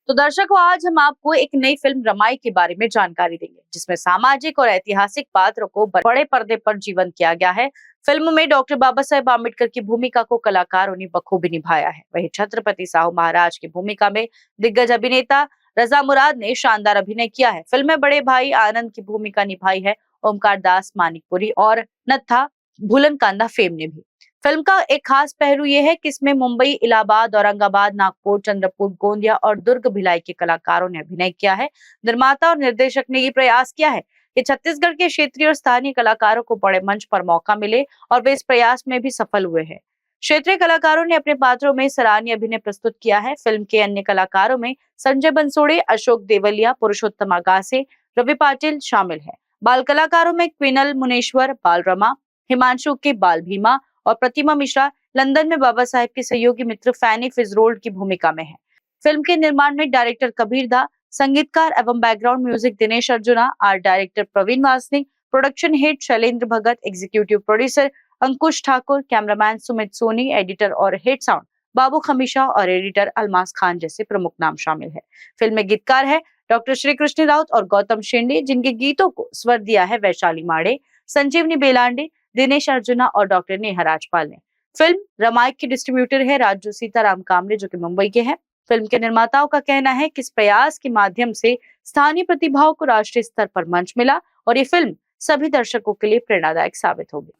तो दर्शकों, आज हम आपको एक नई फिल्म रमाई के बारे में जानकारी देंगे, जिसमें सामाजिक और ऐतिहासिक पात्रों को बड़े पर्दे पर जीवंत किया गया है। फिल्म में डॉक्टर बाबा साहेब आम्बेडकर की भूमिका को कलाकारों ने बखूबी निभाया है। वहीं छत्रपति साहू महाराज की भूमिका में दिग्गज अभिनेता रजा मुराद ने शानदार अभिनय किया है। फिल्म में बड़े भाई आनंद की भूमिका निभाई है ओमकार दास मानिकपुरी और नत्था भूलन फेम ने भी। फिल्म का एक खास पहलू यह है कि इसमें मुंबई, इलाहाबाद, औरंगाबाद, नागपुर, चंद्रपुर, गोंदिया और दुर्ग भिलाई के कलाकारों ने अभिनय किया है। निर्माता और निर्देशक ने ये प्रयास किया है कि छत्तीसगढ़ के क्षेत्रीय और स्थानीय कलाकारों को बड़े मंच पर मौका मिले और वे इस प्रयास में भी सफल हुए हैं। क्षेत्रीय कलाकारों ने अपने पात्रों में सराहनीय अभिनय प्रस्तुत किया है। फिल्म के अन्य कलाकारों में संजय बंसोड़े, अशोक देवलिया, पुरुषोत्तम अगासे, रवि पाटिल शामिल है। बाल कलाकारों में क्विनल मुनेश्वर बालरमा, हिमांशु के बाल भीमा और प्रतिमा मिश्रा लंदन में बाबा साहेब के सहयोगी मित्र फैनी फिजरोल्ड की भूमिका में है। फिल्म के निर्माण में डायरेक्टर कबीर दा, संगीतकार एवं background music Dinesh Arjuna, art director Praveen Wasnik, production head Shailendra Bhagat, executive producer Ankush Thakur, cameraman Sumit Soni, editor और हेड साउंड बाबू खमीशा और एडिटर अलमास खान जैसे प्रमुख नाम शामिल है। फिल्म में गीतकार है डॉक्टर श्री कृष्ण राउत और गौतम शेंडे, जिनके गीतों को स्वर दिया है वैशाली माड़े, संजीवनी बेलांडे, दिनेश अर्जुना और डॉक्टर नेहा राजपाल ने। फिल्म रमाई के डिस्ट्रीब्यूटर है राजू सीताराम कामरे, जो कि मुंबई के हैं। फिल्म के निर्माताओं का कहना है कि इस प्रयास के माध्यम से स्थानीय प्रतिभाओं को राष्ट्रीय स्तर पर मंच मिला और ये फिल्म सभी दर्शकों के लिए प्रेरणादायक साबित होगी।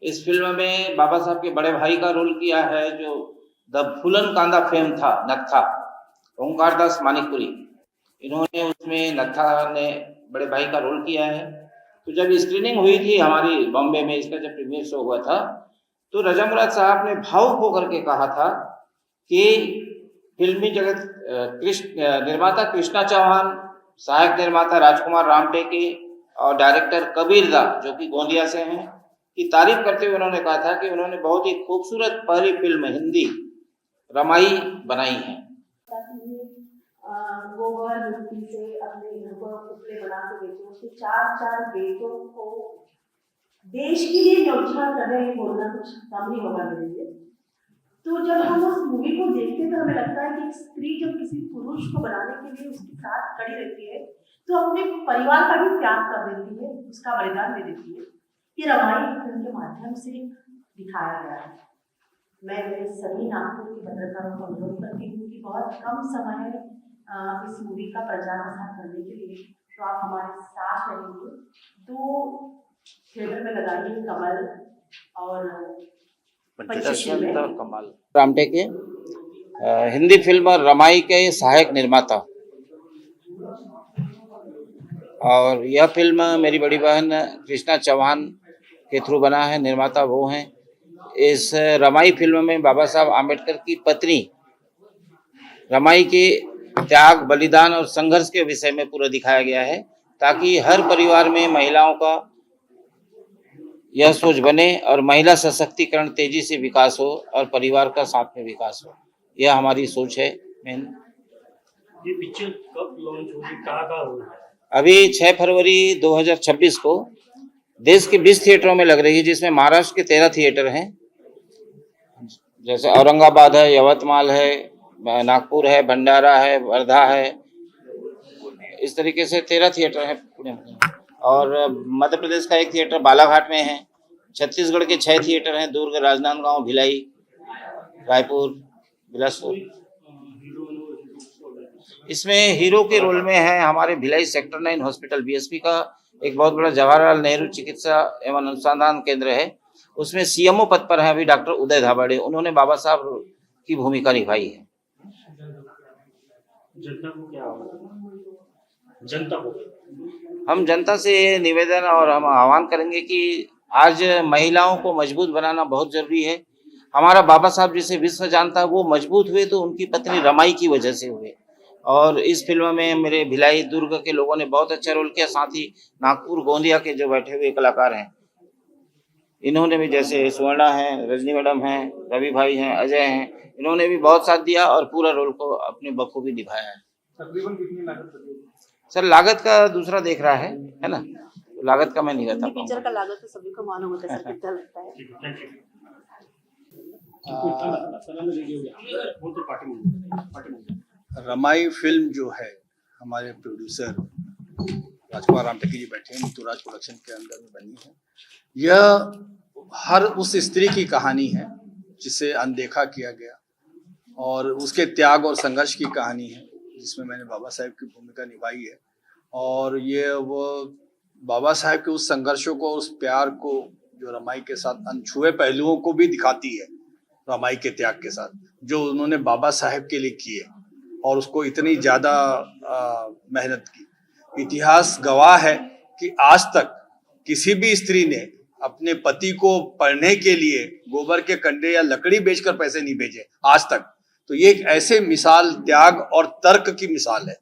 इस फिल्म में बाबा साहब के बड़े भाई का रोल किया है जो द फूलन कांदा फेम था, नत्था ओंकार दास मानिकपुरी। इन्होंने उसमें नत्था ने बड़े भाई का रोल किया है। तो जब स्क्रीनिंग हुई थी हमारी बॉम्बे में, इसका जब प्रीमियर शो हुआ था, तो रजा मुराद साहब ने भावुक होकर के कहा था कि फिल्मी जगत निर्माता कृष्णा चौहान, सहायक निर्माता राजकुमार रामटेके और डायरेक्टर कबीर दा, जो कि गोंदिया से हैं, की तारीफ करते हुए उन्होंने कहा था कि उन्होंने बहुत ही खूबसूरत पहली फिल्म हिंदी रमाई बनाई है। गोबर मिट्टी से अपने घर को पुतले बना के बेचो, उसके चार बेटों को देश के लिए न्यौछावर कर रहे हैं, बोलना कुछ कम नहीं होगा मेरे लिए। तो जब हम उस मूवी को देखते हैं तो हमें लगता है कि एक स्त्री जब किसी पुरुष को बनाने के लिए उसके साथ खड़ी रहती है तो अपने परिवार का भी त्याग कर देती है, उसका बलिदान दे देती है। ये रमाई फिल्म के माध्यम से दिखाया गया है। मैं मेरे सभी नागपुर के पत्रकारों को अनुरोध करती हूँ कि बहुत कम समय है इस मूवी का प्रचार प्रसार करने के लिए, तो आप हमारे साथ रहेंगे तो थिएटर में लगाइए कमल और कमाल रामटेके हिंदी फिल्म रमाई के सहायक निर्माता, और यह फिल्म मेरी बड़ी बहन कृष्णा चौहान के थ्रू बना है। निर्माता वो हैं। इस रमाई फिल्म में बाबा साहब आम्बेडकर की पत्नी रमाई के त्याग, बलिदान और संघर्ष के विषय में पूरा दिखाया गया है, ताकि हर परिवार में महिलाओं का यह सोच बने और महिला सशक्तिकरण तेजी से विकास हो और परिवार का साथ में विकास हो। यह हमारी सोच है। मेन ये पिक्चर कब लॉन्च होगी, कहाँ होगी? अभी 6 फरवरी 2026 को देश के 20 थिएटरों में लग रही है, जिसमें महाराष्ट्र के 13 थिएटर हैं, जैसे औरंगाबाद है, यवतमाल है, नागपुर है, भंडारा है, वर्धा है। इस तरीके से 13 थिएटर हैं पुणे में, और मध्य प्रदेश का एक थिएटर बालाघाट में है। छत्तीसगढ़ के 6 थिएटर हैं, दुर्ग, राजनांदगांव, भिलाई, रायपुर, बिलासपुर। इसमें हीरो के रोल में है हमारे भिलाई सेक्टर 9 हॉस्पिटल बीएसपी का एक बहुत बड़ा जवाहरलाल नेहरू चिकित्सा एवं अनुसंधान केंद्र है। उसमें सीएमओ पद पर है अभी डॉक्टर उदय धाबाड़े। उन्होंने बाबा साहब की भूमिका निभाई है। जनता को क्या जनता को हम जनता से निवेदन और हम आह्वान करेंगे कि आज महिलाओं को मजबूत बनाना बहुत जरूरी है। हमारा बाबा साहब जिसे विश्व जानता है वो मजबूत हुए तो उनकी पत्नी रमाई की वजह से हुए, और इस फिल्म में मेरे भिलाई, दुर्ग के लोगों ने बहुत अच्छा रोल किया। साथ ही नागपुर, गोंदिया के जो बैठे हुए कलाकार हैं, इन्होंने भी, जैसे सुवर्णा है, रजनी मैडम हैं, रवि भाई हैं, अजय हैं, इन्होंने भी बहुत साथ दिया और पूरा रोल को अपने बखूबी निभाया है। तकरीबन कितनी लागत लगी? सर लागत का दूसरा देख रहा है ना, तो लागत का मैं नहीं बता पिक्चर का लागत तो सभी को मालूम होता है सर, कितना लगता है। Thank you. रमाई फिल्म जो है, हमारे प्रोड्यूसर राजकुमार रामटेके जी बैठे हैं, नीतू राज प्रोडक्शन के अंदर में बनी है। यह हर उस स्त्री की कहानी है जिसे अनदेखा किया गया, और उसके त्याग और संघर्ष की कहानी है, जिसमें मैंने बाबा साहेब की भूमिका निभाई है। और ये वो बाबा साहेब के उस संघर्षों को, उस प्यार को, जो रमाई के साथ अनछुए पहलुओं को भी दिखाती है, रमाई के त्याग के साथ, जो उन्होंने बाबा साहेब के लिए किए और उसको इतनी ज्यादा मेहनत की। इतिहास गवाह है कि आज तक किसी भी स्त्री ने अपने पति को पढ़ने के लिए गोबर के कंडे या लकड़ी बेचकर पैसे नहीं भेजे आज तक। तो ये एक ऐसे मिसाल, त्याग और तर्क की मिसाल है,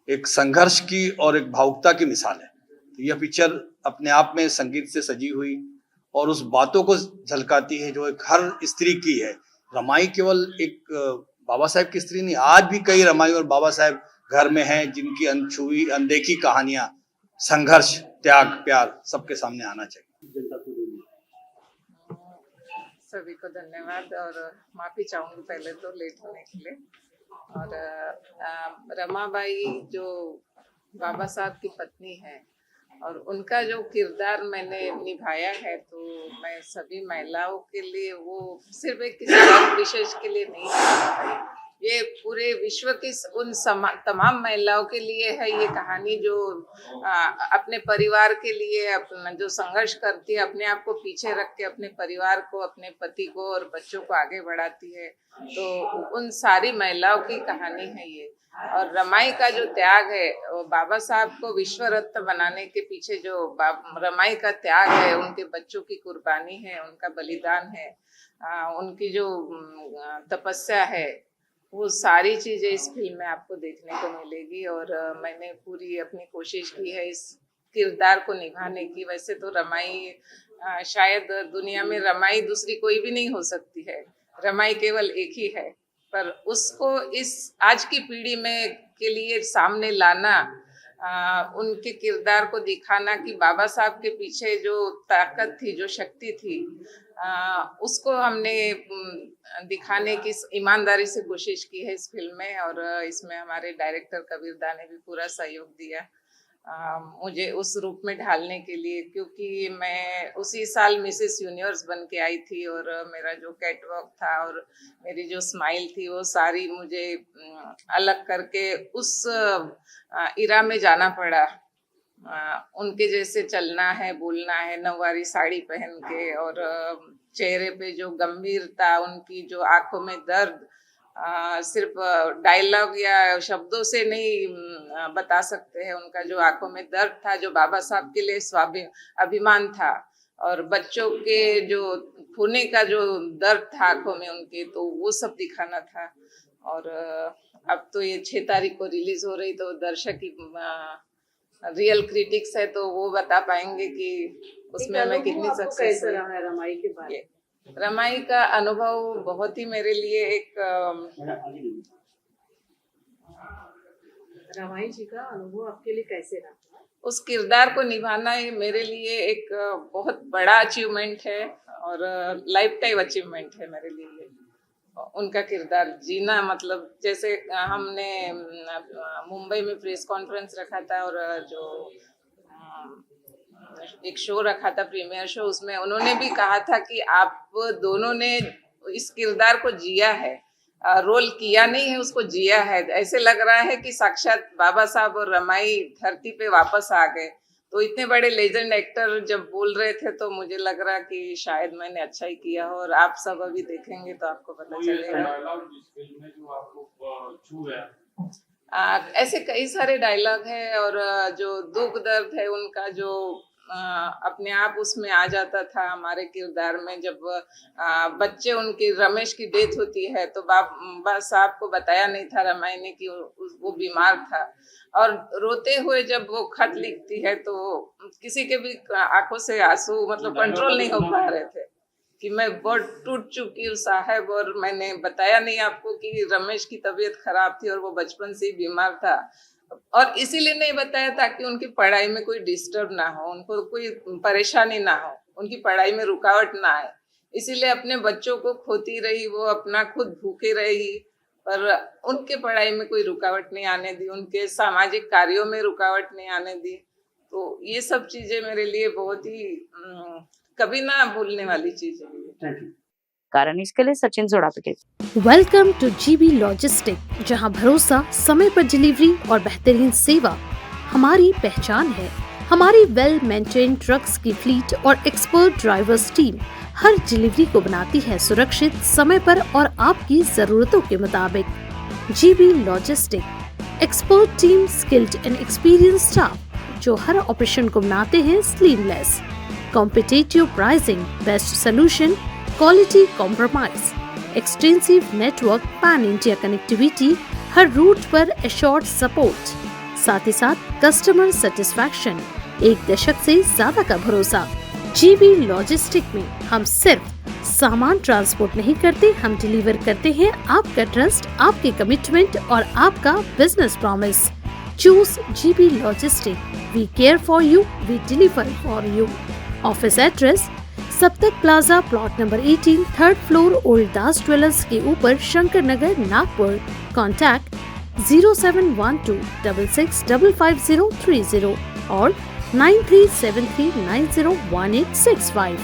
एक संघर्ष की और एक भावुकता की मिसाल है। तो यह पिक्चर अपने आप में संगीत से सजी हुई और उस बातों को झलकाती है जो एक हर स्त्री की है। रमाई केवल एक बाबा साहेब की स्त्री नहीं, आज भी कई रमाई और बाबा साहेब घर में हैं जिनकी अनछुई अनदेखी कहानियां, संघर्ष, त्याग, प्यार सबके सामने आना चाहिए। सभी को धन्यवाद और माफी चाहूंगी पहले तो लेट होने के लिए। और रमाबाई जो बाबा साहब की पत्नी है और उनका जो किरदार मैंने निभाया है, तो मैं सभी महिलाओं के लिए, वो सिर्फ एक किसी वर्ग विशेष के लिए नहीं है, ये पूरे विश्व की उन तमाम महिलाओं के लिए है ये कहानी, जो अपने परिवार के लिए अपना जो संघर्ष करती है, अपने आप को पीछे रख के अपने परिवार को, अपने पति को और बच्चों को आगे बढ़ाती है। तो उन सारी महिलाओं की कहानी है ये। और रमाई का जो त्याग है, वो बाबा साहब को विश्व रत्न बनाने के पीछे जो रमाई का त्याग है, उनके बच्चों की कुर्बानी है, उनका बलिदान है, उनकी जो तपस्या है, वो सारी चीजें इस फिल्म में आपको देखने को मिलेगी। और मैंने पूरी अपनी कोशिश की है इस किरदार को निभाने की। वैसे तो रमाई शायद दुनिया में रमाई दूसरी कोई भी नहीं हो सकती है, रमाई केवल एक ही है, पर उसको इस आज की पीढ़ी में के लिए सामने लाना, उनके किरदार को दिखाना कि बाबा साहब के पीछे जो ताकत थी, जो शक्ति थी, उसको हमने दिखाने की ईमानदारी से कोशिश की है इस फिल्म में। और इसमें हमारे डायरेक्टर कबीर दा ने भी पूरा सहयोग दिया मुझे उस रूप में ढालने के लिए, क्योंकि मैं उसी साल मिसेस यूनिवर्स बन के आई थी और मेरा जो कैटवॉक था और मेरी जो स्माइल थी, वो सारी मुझे अलग करके उस इरा में जाना पड़ा। उनके जैसे चलना है, बोलना है, नौवारी साड़ी पहन के, और चेहरे पे जो गंभीरता, उनकी जो आंखों में दर्द, सिर्फ डायलॉग या शब्दों से नहीं बता सकते हैं। उनका जो आंखों में दर्द था, जो बाबा साहब के लिए अभिमान था, और बच्चों के जो खोने का जो दर्द था आंखों में उनके, तो वो सब दिखाना था। और अब तो ये 6 तारीख को रिलीज हो रही, तो दर्शक की रियल क्रिटिक्स है, तो वो बता पाएंगे कि उसमें मैं कितनी सक्सेस है। रमाई के बारे में रमाई का अनुभव बहुत ही मेरे लिए एक रमाई जी का अनुभव आपके लिए कैसे रहा? उस किरदार को निभाना ये मेरे लिए एक बहुत बड़ा अचीवमेंट है और लाइफ टाइम अचीवमेंट है मेरे लिए। उनका किरदार जीना, मतलब जैसे हमने मुंबई में प्रेस कॉन्फ्रेंस रखा था और जो एक शो रखा था, प्रीमियर शो, उसमें उन्होंने भी कहा था कि आप दोनों ने इस किरदार को जिया है, रोल किया नहीं है, उसको जिया है। ऐसे लग रहा है कि साक्षात बाबा साहब और रमाई धरती पे वापस आ गए। तो इतने बड़े लेजेंड एक्टर जब बोल रहे थे, तो मुझे लग रहा कि शायद मैंने अच्छा ही किया हो। और आप सब अभी देखेंगे तो आपको पता चलेगा। ऐसे कई सारे डायलॉग है और जो दुख दर्द है उनका, जो अपने आप उसमें आ जाता था हमारे किरदार में। जब बच्चे उनकी, रमेश की डेथ होती है, तो बाबा साहब को बताया नहीं था रमाई ने कि वो बीमार था, और रोते हुए जब वो खत लिखती है, तो किसी के भी आंखों से आंसू मतलब कंट्रोल नहीं हो पा रहे थे कि मैं बहुत टूट चुकी हूँ साहब, और मैंने बताया नहीं आपको कि रमेश की तबीयत खराब थी और वो बचपन से ही बीमार था। और इसीलिए नहीं बताया ताकि उनकी पढ़ाई में कोई डिस्टर्ब ना हो, उनको कोई परेशानी ना हो, उनकी पढ़ाई में रुकावट ना आए। इसीलिए अपने बच्चों को खोती रही, वो अपना खुद भूखे रही, पर उनके पढ़ाई में कोई रुकावट नहीं आने दी, उनके सामाजिक कार्यों में रुकावट नहीं आने दी। तो ये सब चीजें मेरे लिए बहुत ही कभी ना भूलने वाली चीजें हैं। कारण इसके लिए Sachin Jodape. Welcome to GB logistic, जहां भरोसा, समय पर डिलीवरी और बेहतरीन सेवा हमारी पहचान है। हमारी वेल मेंटेन ट्रक्स की फ्लीट और एक्सपर्ट ड्राइवर्स टीम हर डिलीवरी को बनाती है सुरक्षित, समय पर और आपकी जरूरतों के मुताबिक। GB logistic, expert team, skilled and experience staff जो हर ऑपरेशन को बनाते हैं seamless. Competitive pricing, best solution, quality compromise, extensive network, pan India connectivity, हर रूट पर एश्योर्ड सपोर्ट, साथ ही साथ कस्टमर सेटिस्फैक्शन, एक दशक से ज्यादा का भरोसा। जीबी लॉजिस्टिक में हम सिर्फ सामान ट्रांसपोर्ट नहीं करते, हम डिलीवर करते हैं आपका ट्रस्ट, आपके कमिटमेंट और आपका business promise. Choose GB logistic, we care for you, we deliver for you. Office address Saptak plaza, plot number 18, 3rd floor, old Das jewellers के ऊपर, शंकर नगर, नागपुर। कॉन्टैक्ट 071266555030 और 9373901865।